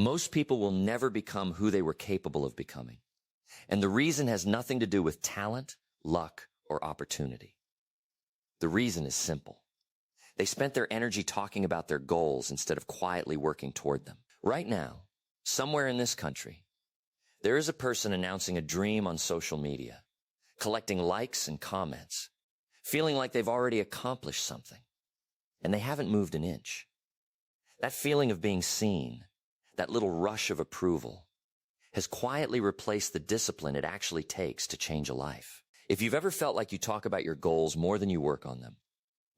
Most people will never become who they were capable of becoming. And the reason has nothing to do with talent, luck, or opportunity. The reason is simple. They spent their energy talking about their goals instead of quietly working toward them. Right now, somewhere in this country, there is a person announcing a dream on social media, collecting likes and comments, feeling like they've already accomplished something, and they haven't moved an inch. That feeling of being seen, that little rush of approval, has quietly replaced the discipline it actually takes to change a life. If you've ever felt like you talk about your goals more than you work on them,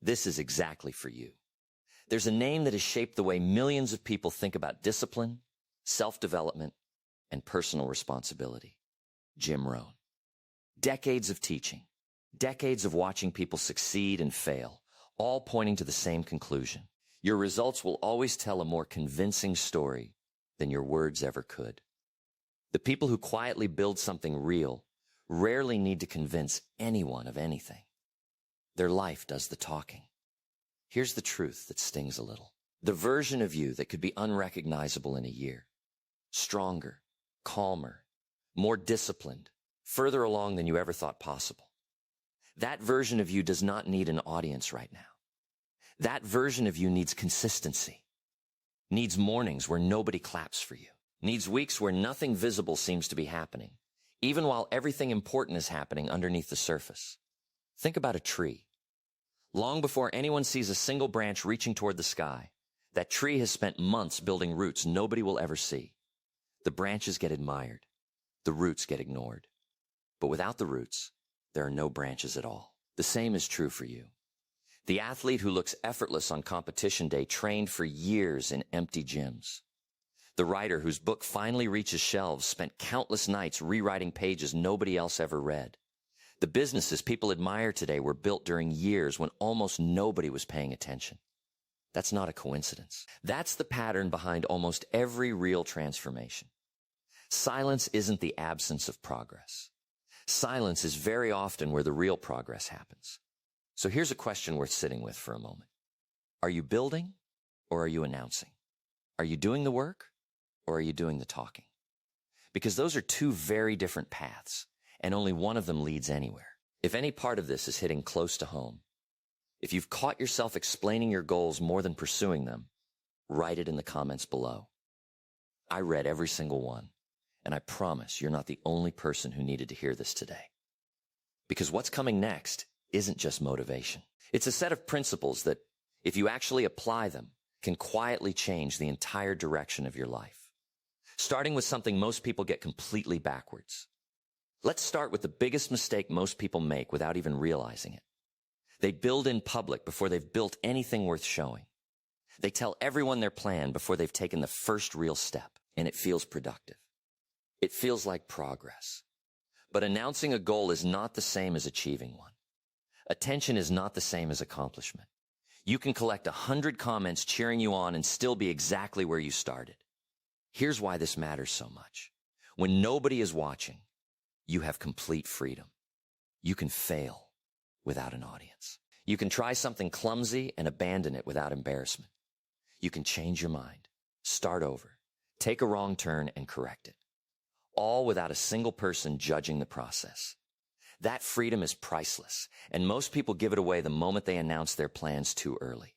this is exactly for you. There's a name that has shaped the way millions of people think about discipline, self-development, and personal responsibility. Jim Rohn. Decades of teaching, decades of watching people succeed and fail, all pointing to the same conclusion. Your results will always tell a more convincing story than your words ever could. The people who quietly build something real rarely need to convince anyone of anything. Their life does the talking. Here's the truth that stings a little. The version of you that could be unrecognizable in a year. Stronger, calmer, more disciplined, further along than you ever thought possible. That version of you does not need an audience right now. That version of you needs consistency. Needs mornings where nobody claps for you. Needs weeks where nothing visible seems to be happening, even while everything important is happening underneath the surface. Think about a tree. Long before anyone sees a single branch reaching toward the sky, that tree has spent months building roots nobody will ever see. The branches get admired. The roots get ignored. But without the roots, there are no branches at all. The same is true for you. The athlete who looks effortless on competition day trained for years in empty gyms. The writer whose book finally reaches shelves spent countless nights rewriting pages nobody else ever read. The businesses people admire today were built during years when almost nobody was paying attention. That's not a coincidence. That's the pattern behind almost every real transformation. Silence isn't the absence of progress. Silence is very often where the real progress happens. So here's a question worth sitting with for a moment. Are you building or are you announcing? Are you doing the work or are you doing the talking? Because those are two very different paths, and only one of them leads anywhere. If any part of this is hitting close to home, if you've caught yourself explaining your goals more than pursuing them, write it in the comments below. I read every single one, and I promise you're not the only person who needed to hear this today. Because what's coming next isn't just motivation. It's a set of principles that, if you actually apply them, can quietly change the entire direction of your life. Starting with something most people get completely backwards. Let's start with the biggest mistake most people make without even realizing it. They build in public before they've built anything worth showing. They tell everyone their plan before they've taken the first real step, and it feels productive. It feels like progress. But announcing a goal is not the same as achieving one. Attention is not the same as accomplishment. You can collect 100 comments cheering you on and still be exactly where you started. Here's why this matters so much. When nobody is watching, you have complete freedom. You can fail without an audience. You can try something clumsy and abandon it without embarrassment. You can change your mind, start over, take a wrong turn and correct it. All without a single person judging the process. That freedom is priceless, and most people give it away the moment they announce their plans too early.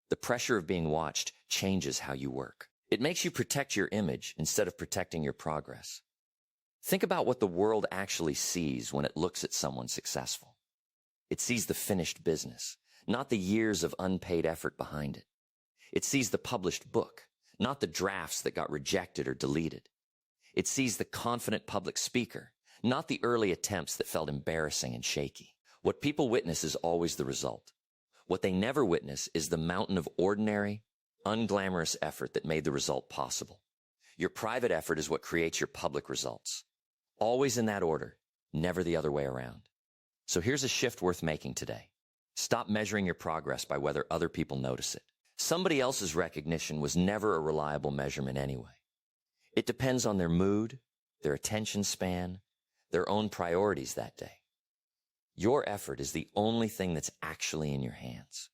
The pressure of being watched changes how you work. It makes you protect your image instead of protecting your progress. Think about what the world actually sees when it looks at someone successful. It sees the finished business, not the years of unpaid effort behind it. It sees the published book, not the drafts that got rejected or deleted. It sees the confident public speaker, not the early attempts that felt embarrassing and shaky. What people witness is always the result. What they never witness is the mountain of ordinary, unglamorous effort that made the result possible. Your private effort is what creates your public results. Always in that order, never the other way around. So here's a shift worth making today. Stop measuring your progress by whether other people notice it. Somebody else's recognition was never a reliable measurement anyway. It depends on their mood, their attention span, their own priorities that day. Your effort is the only thing that's actually in your hands.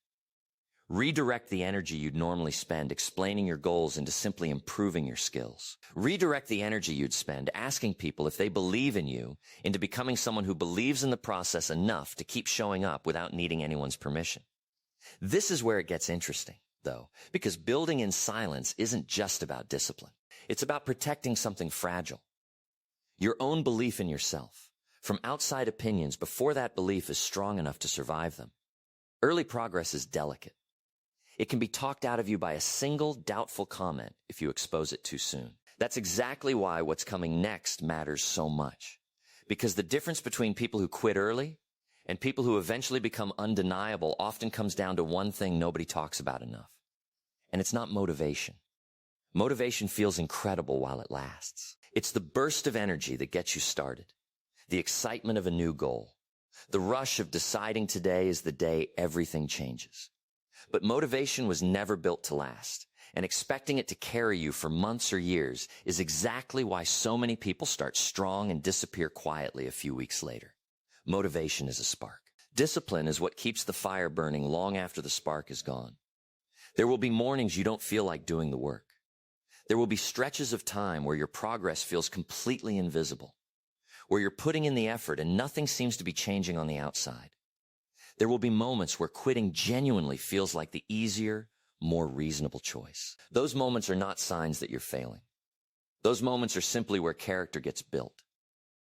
Redirect the energy you'd normally spend explaining your goals into simply improving your skills. Redirect the energy you'd spend asking people if they believe in you into becoming someone who believes in the process enough to keep showing up without needing anyone's permission. This is where it gets interesting, though, because building in silence isn't just about discipline. It's about protecting something fragile. Your own belief in yourself, from outside opinions before that belief is strong enough to survive them. Early progress is delicate. It can be talked out of you by a single doubtful comment if you expose it too soon. That's exactly why what's coming next matters so much. Because the difference between people who quit early and people who eventually become undeniable often comes down to one thing nobody talks about enough. And it's not motivation. Motivation feels incredible while it lasts. It's the burst of energy that gets you started. The excitement of a new goal. The rush of deciding today is the day everything changes. But motivation was never built to last, and expecting it to carry you for months or years is exactly why so many people start strong and disappear quietly a few weeks later. Motivation is a spark. Discipline is what keeps the fire burning long after the spark is gone. There will be mornings you don't feel like doing the work. There will be stretches of time where your progress feels completely invisible, where you're putting in the effort and nothing seems to be changing on the outside. There will be moments where quitting genuinely feels like the easier, more reasonable choice. Those moments are not signs that you're failing. Those moments are simply where character gets built.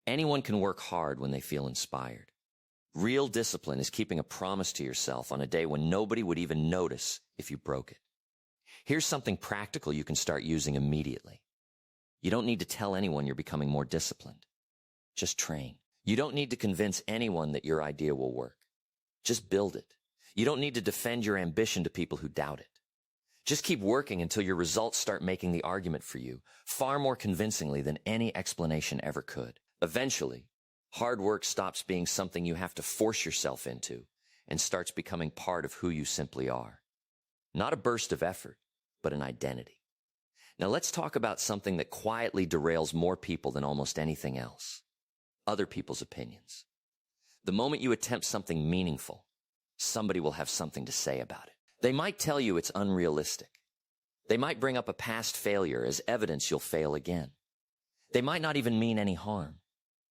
Anyone can work hard when they feel inspired. Real discipline is keeping a promise to yourself on a day when nobody would even notice if you broke it. Here's something practical you can start using immediately. You don't need to tell anyone you're becoming more disciplined. Just train. You don't need to convince anyone that your idea will work. Just build it. You don't need to defend your ambition to people who doubt it. Just keep working until your results start making the argument for you, far more convincingly than any explanation ever could. Eventually, hard work stops being something you have to force yourself into and starts becoming part of who you simply are. Not a burst of effort, but an identity. Now let's talk about something that quietly derails more people than almost anything else. Other people's opinions. The moment you attempt something meaningful, somebody will have something to say about it. They might tell you it's unrealistic. They might bring up a past failure as evidence you'll fail again. They might not even mean any harm.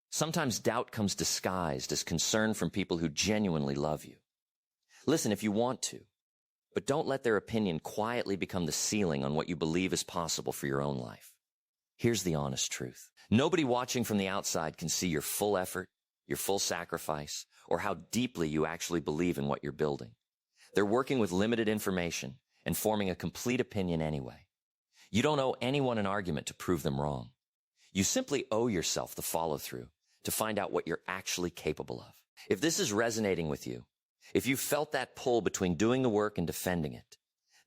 Sometimes doubt comes disguised as concern from people who genuinely love you. Listen if you want to, but don't let their opinion quietly become the ceiling on what you believe is possible for your own life. Here's the honest truth. Nobody watching from the outside can see your full effort, your full sacrifice, or how deeply you actually believe in what you're building. They're working with limited information and forming a complete opinion anyway. You don't owe anyone an argument to prove them wrong. You simply owe yourself the follow-through to find out what you're actually capable of. If this is resonating with you, if you felt that pull between doing the work and defending it,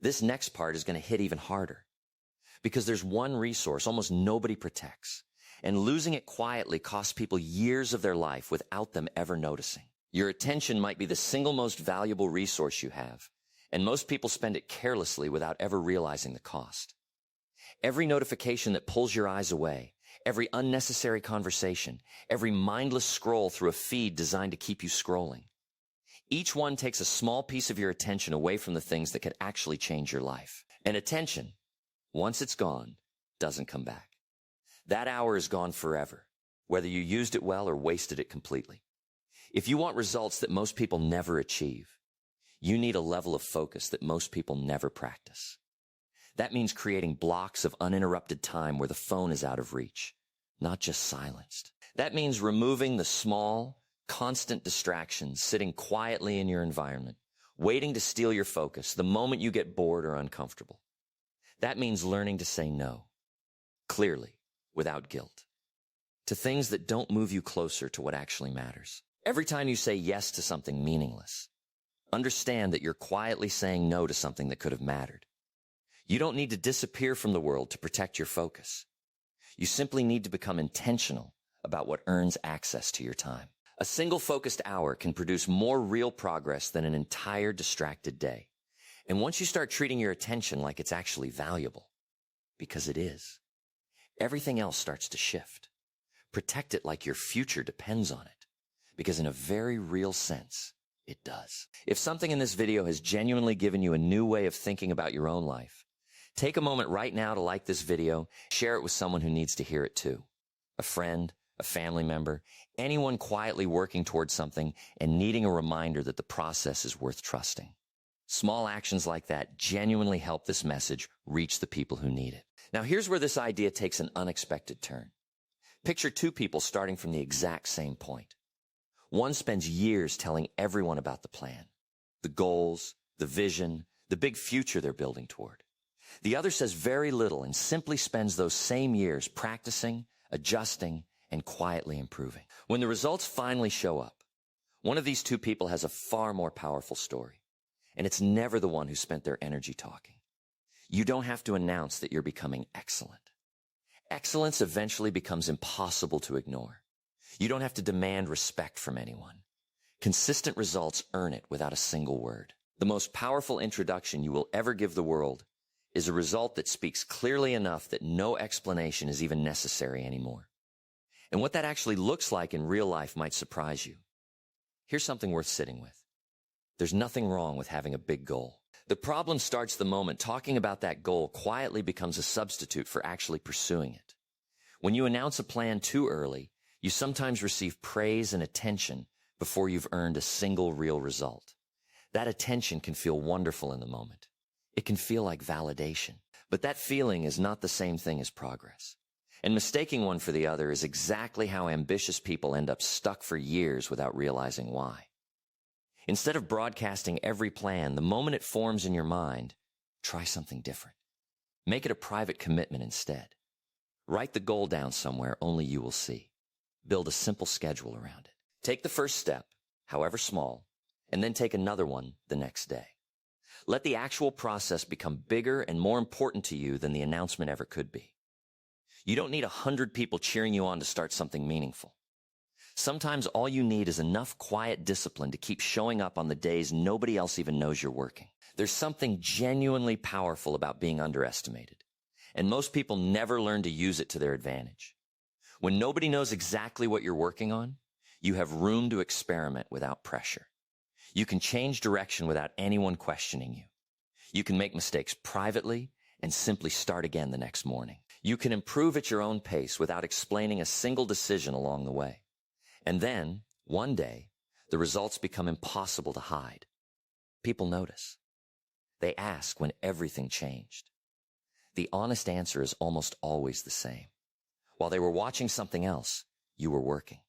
this next part is going to hit even harder. Because there's one resource almost nobody protects, and losing it quietly costs people years of their life without them ever noticing. Your attention might be the single most valuable resource you have, and most people spend it carelessly without ever realizing the cost. Every notification that pulls your eyes away, every unnecessary conversation, every mindless scroll through a feed designed to keep you scrolling. Each one takes a small piece of your attention away from the things that could actually change your life. And attention, once it's gone, doesn't come back. That hour is gone forever, whether you used it well or wasted it completely. If you want results that most people never achieve, you need a level of focus that most people never practice. That means creating blocks of uninterrupted time where the phone is out of reach, not just silenced. That means removing the small, constant distractions sitting quietly in your environment, waiting to steal your focus the moment you get bored or uncomfortable. That means learning to say no, clearly, without guilt, to things that don't move you closer to what actually matters. Every time you say yes to something meaningless, understand that you're quietly saying no to something that could have mattered. You don't need to disappear from the world to protect your focus. You simply need to become intentional about what earns access to your time. A single focused hour can produce more real progress than an entire distracted day. And once you start treating your attention like it's actually valuable, because it is, everything else starts to shift. Protect it like your future depends on it, because in a very real sense, it does. If something in this video has genuinely given you a new way of thinking about your own life, take a moment right now to like this video, share it with someone who needs to hear it too. A friend, a family member, anyone quietly working towards something and needing a reminder that the process is worth trusting. Small actions like that genuinely help this message reach the people who need it. Now here's where this idea takes an unexpected turn. Picture two people starting from the exact same point. One spends years telling everyone about the plan, the goals, the vision, the big future they're building toward. The other says very little and simply spends those same years practicing, adjusting, and quietly improving. When the results finally show up, one of these two people has a far more powerful story. And it's never the one who spent their energy talking. You don't have to announce that you're becoming excellent. Excellence eventually becomes impossible to ignore. You don't have to demand respect from anyone. Consistent results earn it without a single word. The most powerful introduction you will ever give the world is a result that speaks clearly enough that no explanation is even necessary anymore. And what that actually looks like in real life might surprise you. Here's something worth sitting with. There's nothing wrong with having a big goal. The problem starts the moment talking about that goal quietly becomes a substitute for actually pursuing it. When you announce a plan too early, you sometimes receive praise and attention before you've earned a single real result. That attention can feel wonderful in the moment. It can feel like validation. But that feeling is not the same thing as progress. And mistaking one for the other is exactly how ambitious people end up stuck for years without realizing why. Instead of broadcasting every plan, the moment it forms in your mind, try something different. Make it a private commitment instead. Write the goal down somewhere only you will see. Build a simple schedule around it. Take the first step, however small, and then take another one the next day. Let the actual process become bigger and more important to you than the announcement ever could be. You don't need 100 people cheering you on to start something meaningful. Sometimes all you need is enough quiet discipline to keep showing up on the days nobody else even knows you're working. There's something genuinely powerful about being underestimated, and most people never learn to use it to their advantage. When nobody knows exactly what you're working on, you have room to experiment without pressure. You can change direction without anyone questioning you. You can make mistakes privately and simply start again the next morning. You can improve at your own pace without explaining a single decision along the way. And then, one day, the results become impossible to hide. People notice. They ask when everything changed. The honest answer is almost always the same. While they were watching something else, you were working.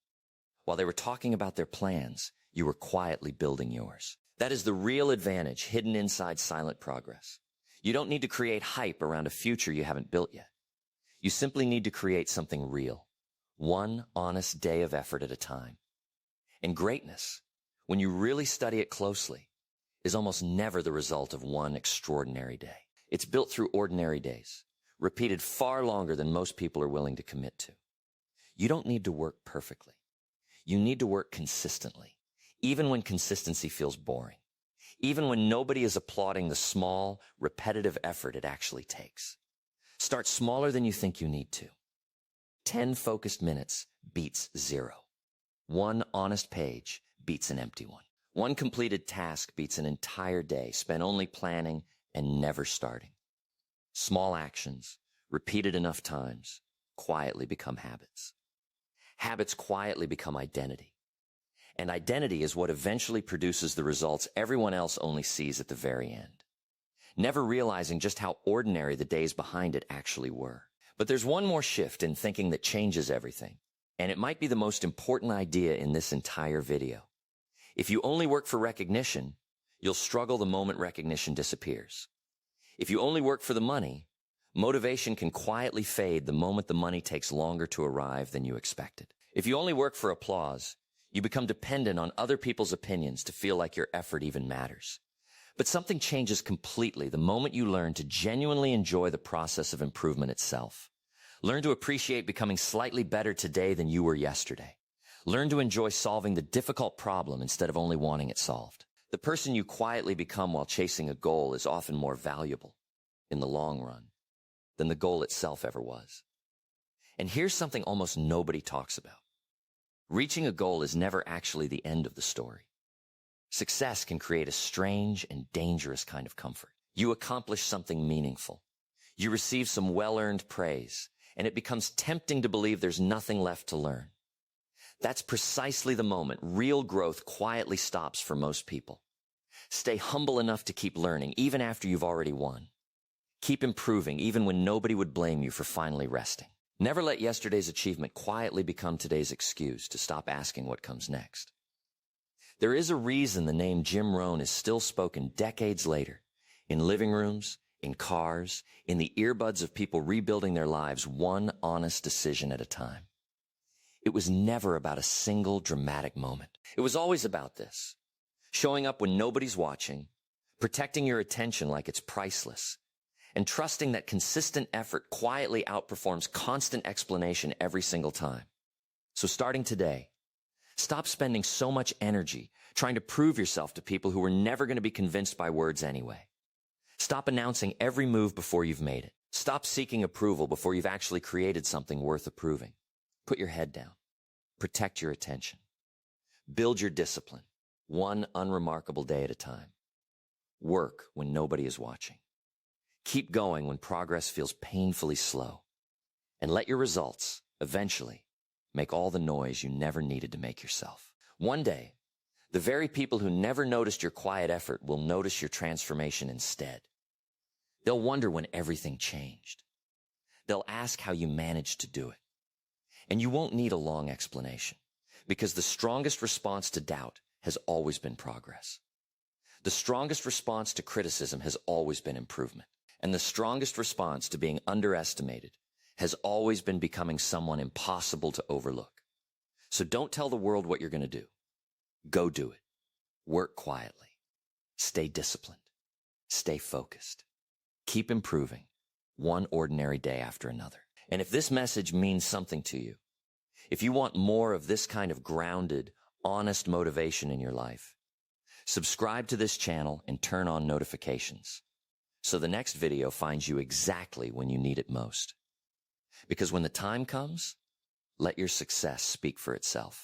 While they were talking about their plans, you were quietly building yours. That is the real advantage hidden inside silent progress. You don't need to create hype around a future you haven't built yet. You simply need to create something real. One honest day of effort at a time. And greatness, when you really study it closely, is almost never the result of one extraordinary day. It's built through ordinary days, repeated far longer than most people are willing to commit to. You don't need to work perfectly. You need to work consistently, even when consistency feels boring, even when nobody is applauding the small, repetitive effort it actually takes. Start smaller than you think you need to. 10 focused minutes beats 0. 1 honest page beats an empty one. 1 completed task beats an entire day spent only planning and never starting. Small actions, repeated enough times, quietly become habits. Habits quietly become identity. And identity is what eventually produces the results everyone else only sees at the very end, never realizing just how ordinary the days behind it actually were. But there's one more shift in thinking that changes everything, and it might be the most important idea in this entire video. If you only work for recognition, you'll struggle the moment recognition disappears. If you only work for the money, motivation can quietly fade the moment the money takes longer to arrive than you expected. If you only work for applause, you become dependent on other people's opinions to feel like your effort even matters. But something changes completely the moment you learn to genuinely enjoy the process of improvement itself. Learn to appreciate becoming slightly better today than you were yesterday. Learn to enjoy solving the difficult problem instead of only wanting it solved. The person you quietly become while chasing a goal is often more valuable, in the long run, than the goal itself ever was. And here's something almost nobody talks about. Reaching a goal is never actually the end of the story. Success can create a strange and dangerous kind of comfort. You accomplish something meaningful. You receive some well-earned praise, and it becomes tempting to believe there's nothing left to learn. That's precisely the moment real growth quietly stops for most people. Stay humble enough to keep learning, even after you've already won. Keep improving, even when nobody would blame you for finally resting. Never let yesterday's achievement quietly become today's excuse to stop asking what comes next. There is a reason the name Jim Rohn is still spoken decades later, in living rooms, in cars, in the earbuds of people rebuilding their lives one honest decision at a time. It was never about a single dramatic moment. It was always about this: showing up when nobody's watching, protecting your attention like it's priceless, and trusting that consistent effort quietly outperforms constant explanation every single time. So starting today, stop spending so much energy trying to prove yourself to people who are never going to be convinced by words anyway. Stop announcing every move before you've made it. Stop seeking approval before you've actually created something worth approving. Put your head down. Protect your attention. Build your discipline, one unremarkable day at a time. Work when nobody is watching. Keep going when progress feels painfully slow. And let your results, eventually, make all the noise you never needed to make yourself. One day, the very people who never noticed your quiet effort will notice your transformation instead. They'll wonder when everything changed. They'll ask how you managed to do it. And you won't need a long explanation, because the strongest response to doubt has always been progress. The strongest response to criticism has always been improvement. And the strongest response to being underestimated has always been becoming someone impossible to overlook. So don't tell the world what you're going to do. Go do it. Work quietly. Stay disciplined. Stay focused. Keep improving, one ordinary day after another. And if this message means something to you, if you want more of this kind of grounded, honest motivation in your life, subscribe to this channel and turn on notifications, so the next video finds you exactly when you need it most. Because when the time comes, let your success speak for itself.